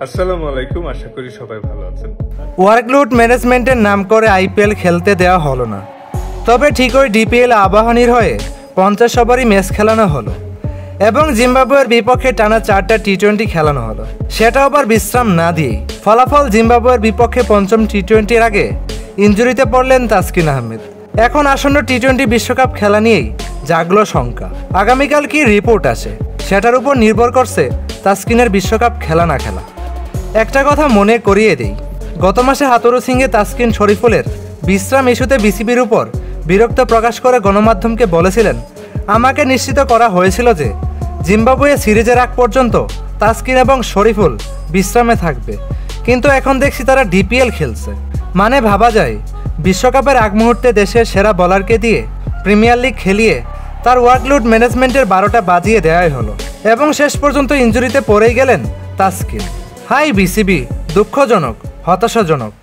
আসসালামু আলাইকুম, আশা করি সবাই ভালো আছেন। ওয়ার্কলোড ম্যানেজমেন্টের নাম করে আইপিএল খেলতে দেওয়া হলো না, তবে ঠিকই ডিপিএল আবাহনীর হয়ে 50 ওভারই ম্যাচ খেলানো হলো এবং জিম্বাবুয়ের বিপক্ষে টানা 4টা টি-20 খেলানো হলো, সেটা আবার বিশ্রাম না দিয়েই। ফলাফল জিম্বাবুয়ের বিপক্ষে পঞ্চম টি-20-র আগে ইনজুরিতে পড়লেন তাসকিন আহমেদ। এখন আসন্ন টি-20 বিশ্বকাপ খেলা নিয়েই জাগলো শঙ্কা। আগামীকাল কি রিপোর্ট আসে সেটার উপর নির্ভর করছে তাসকিনের বিশ্বকাপ খেলা না খেলা। একটা কথা মনে করিয়ে দেই, গত মাসে হাতুরু সিংহে তাসকিন শরীফুলের বিশ্রাম ইস্যুতে বিসিবির উপর বিরক্ত প্রকাশ করে গণমাধ্যমকে বলেছিলেন, আমাকে নিশ্চিত করা হয়েছিল যে জিম্বাবুয়ে সিরিজের আগ পর্যন্ত তাসকিন এবং শরীফুল বিশ্রামে থাকবে, কিন্তু এখন দেখছি তারা ডিপিএল খেলছে। মানে ভাবা যায় বিশ্বকাপের আগ মুহূর্তে দেশের সেরা বলারকে দিয়ে প্রিমিয়ার লিগ খেলিয়ে তার ওয়ার্কলোড ম্যানেজমেন্টের 12টা বাজিয়ে দেওয়াই হলো এবং শেষ পর্যন্ত ইনজুরিতে পড়েই গেলেন তাসকিন। হাই বিসিবি, দুঃখজনক, হতাশাজনক।